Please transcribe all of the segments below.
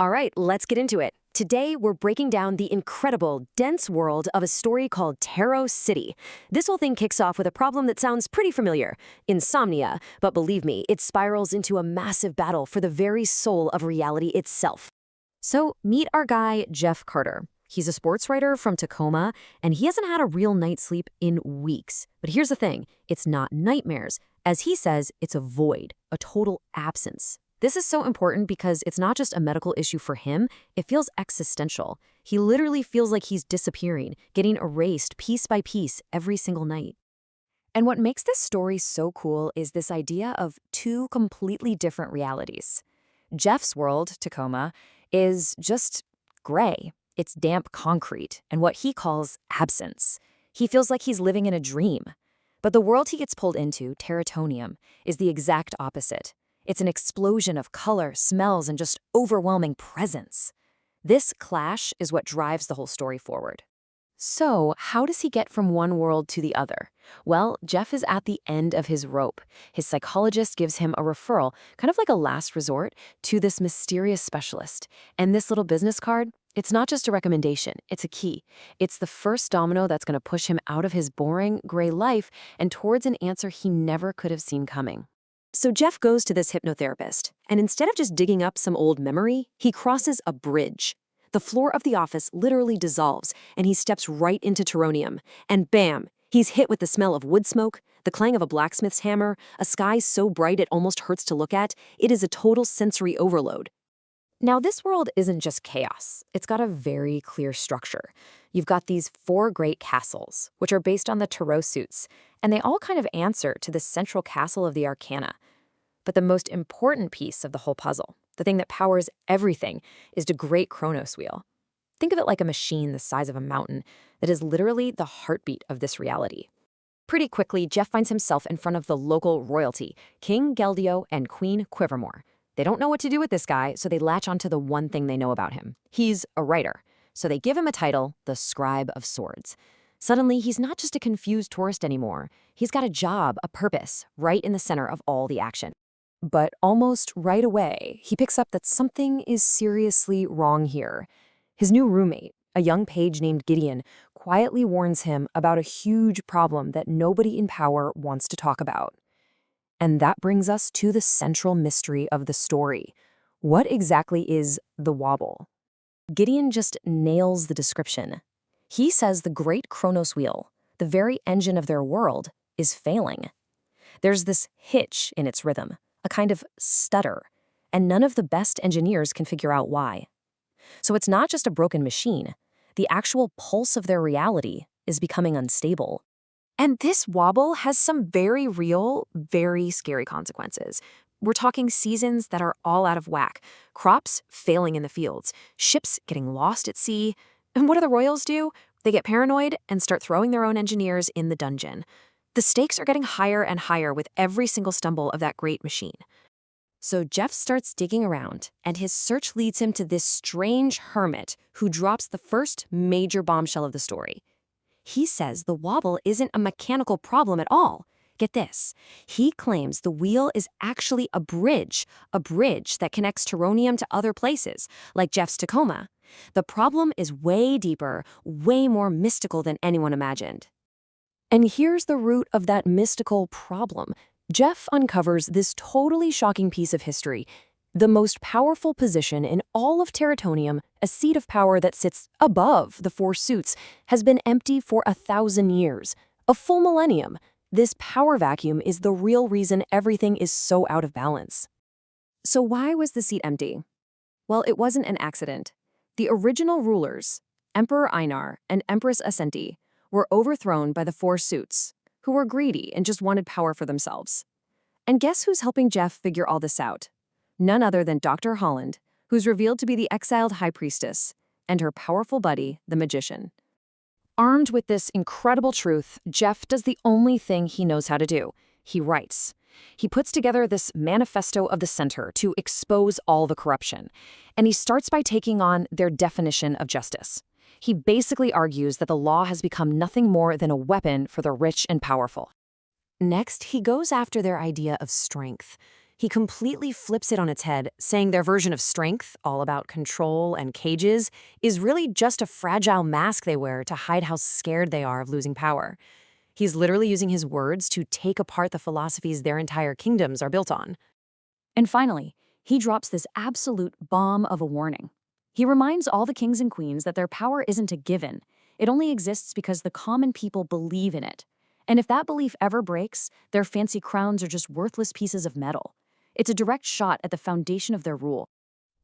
All right, let's get into it. Today, we're breaking down the incredible, dense world of a story called Tarot City. This whole thing kicks off with a problem that sounds pretty familiar, insomnia, but believe me, it spirals into a massive battle for the very soul of reality itself. So, meet our guy, Jeff Carter. He's a sports writer from Tacoma, and he hasn't had a real night's sleep in weeks. But here's the thing, it's not nightmares. As he says, it's a void, a total absence. This is so important because it's not just a medical issue for him, it feels existential. He literally feels like he's disappearing, getting erased piece by piece every single night. And what makes this story so cool is this idea of two completely different realities. Jeff's world, Tacoma, is just gray. It's damp concrete and what he calls absence. He feels like he's living in a dream. But the world he gets pulled into, Tarotinium, is the exact opposite. It's an explosion of color, smells, and just overwhelming presence. This clash is what drives the whole story forward. So, how does he get from one world to the other? Well, Jeff is at the end of his rope. His psychologist gives him a referral, kind of like a last resort, to this mysterious specialist. And this little business card, it's not just a recommendation, it's a key. It's the first domino that's going to push him out of his boring, gray life and towards an answer he never could have seen coming. So Jeff goes to this hypnotherapist, and instead of just digging up some old memory, he crosses a bridge. The floor of the office literally dissolves, and he steps right into Tarotinium. And bam, he's hit with the smell of wood smoke, the clang of a blacksmith's hammer, a sky so bright it almost hurts to look at. It is a total sensory overload. Now, this world isn't just chaos. It's got a very clear structure. You've got these 4 great castles, which are based on the tarot suits, and they all kind of answer to the central castle of the arcana. But the most important piece of the whole puzzle, the thing that powers everything, is the Great Chronos Wheel. Think of it like a machine the size of a mountain that is literally the heartbeat of this reality. Pretty quickly, Jeff finds himself in front of the local royalty, King Geldio and Queen Quivermore. They don't know what to do with this guy, so they latch onto the one thing they know about him. He's a writer. So they give him a title, the Scribe of Swords. Suddenly, he's not just a confused tourist anymore. He's got a job, a purpose, right in the center of all the action. But almost right away, he picks up that something is seriously wrong here. His new roommate, a young page named Gideon, quietly warns him about a huge problem that nobody in power wants to talk about. And that brings us to the central mystery of the story. What exactly is the wobble? Gideon just nails the description. He says the Great Chronos Wheel, the very engine of their world, is failing. There's this hitch in its rhythm, a kind of stutter, and none of the best engineers can figure out why. So it's not just a broken machine. The actual pulse of their reality is becoming unstable. And this wobble has some very real, very scary consequences. We're talking seasons that are all out of whack, crops failing in the fields, ships getting lost at sea. And what do the royals do? They get paranoid and start throwing their own engineers in the dungeon. The stakes are getting higher and higher with every single stumble of that great machine. So Jeff starts digging around, and his search leads him to this strange hermit who drops the first major bombshell of the story. He says the wobble isn't a mechanical problem at all. Get this. He claims the wheel is actually a bridge that connects Tarotinium to other places, like Jeff's Tacoma. The problem is way deeper, way more mystical than anyone imagined. And here's the root of that mystical problem. Jeff uncovers this totally shocking piece of history. The most powerful position in all of Tarotinium, a seat of power that sits above the 4 suits, has been empty for 1,000 years, a full millennium. This power vacuum is the real reason everything is so out of balance. So why was the seat empty? Well, it wasn't an accident. The original rulers, Emperor Einar and Empress Ascenti, were overthrown by the 4 suits, who were greedy and just wanted power for themselves. And guess who's helping Jeff figure all this out? None other than Dr. Holland, who's revealed to be the exiled High Priestess, and her powerful buddy, the magician. Armed with this incredible truth, Jeff does the only thing he knows how to do. He writes. He puts together this manifesto of the center to expose all the corruption, and he starts by taking on their definition of justice. He basically argues that the law has become nothing more than a weapon for the rich and powerful. Next, he goes after their idea of strength. He completely flips it on its head, saying their version of strength, all about control and cages, is really just a fragile mask they wear to hide how scared they are of losing power. He's literally using his words to take apart the philosophies their entire kingdoms are built on. And finally, he drops this absolute bomb of a warning. He reminds all the kings and queens that their power isn't a given. It only exists because the common people believe in it. And if that belief ever breaks, their fancy crowns are just worthless pieces of metal. It's a direct shot at the foundation of their rule.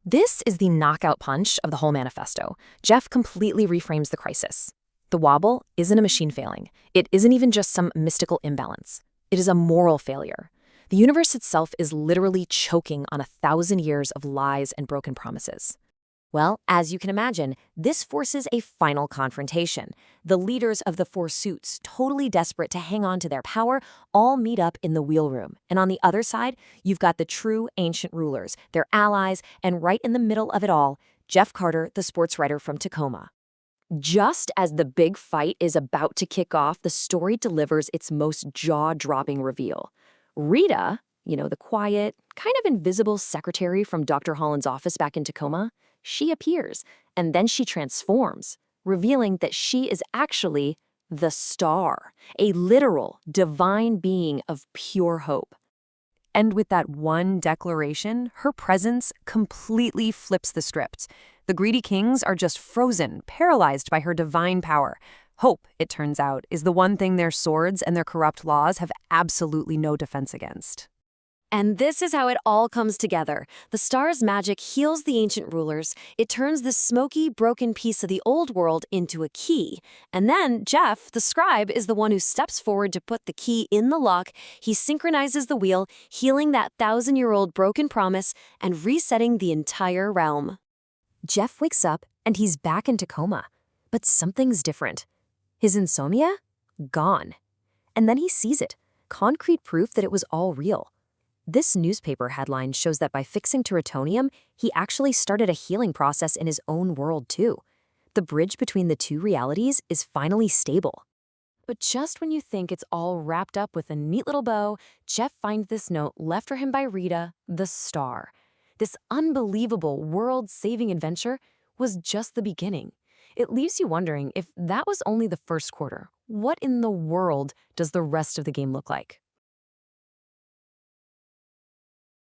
This is the knockout punch of the whole manifesto. Jeff completely reframes the crisis. The wobble isn't a machine failing. It isn't even just some mystical imbalance. It is a moral failure. The universe itself is literally choking on 1,000 years of lies and broken promises. Well, as you can imagine, this forces a final confrontation. The leaders of the four suits, totally desperate to hang on to their power, all meet up in the wheel room. And on the other side, you've got the true ancient rulers, their allies, and right in the middle of it all, Jeff Carter, the sports writer from Tacoma. Just as the big fight is about to kick off, the story delivers its most jaw-dropping reveal. Rita, the quiet, kind of invisible secretary from Dr. Holland's office back in Tacoma, she appears, and then she transforms, revealing that she is actually the star, a literal, divine being of pure hope. And with that one declaration, her presence completely flips the script. The greedy kings are just frozen, paralyzed by her divine power. Hope, it turns out, is the one thing their swords and their corrupt laws have absolutely no defense against. And this is how it all comes together. The star's magic heals the ancient rulers. It turns the smoky, broken piece of the old world into a key. And then Jeff, the scribe, is the one who steps forward to put the key in the lock. He synchronizes the wheel, healing that 1,000-year-old broken promise and resetting the entire realm. Jeff wakes up and he's back in Tacoma. But something's different. His insomnia? Gone. And then he sees it. Concrete proof that it was all real. This newspaper headline shows that by fixing Tarotinium, he actually started a healing process in his own world too. The bridge between the two realities is finally stable. But just when you think it's all wrapped up with a neat little bow, Jeff finds this note left for him by Rita, the star. This unbelievable world-saving adventure was just the beginning. It leaves you wondering if that was only the first quarter. What in the world does the rest of the game look like?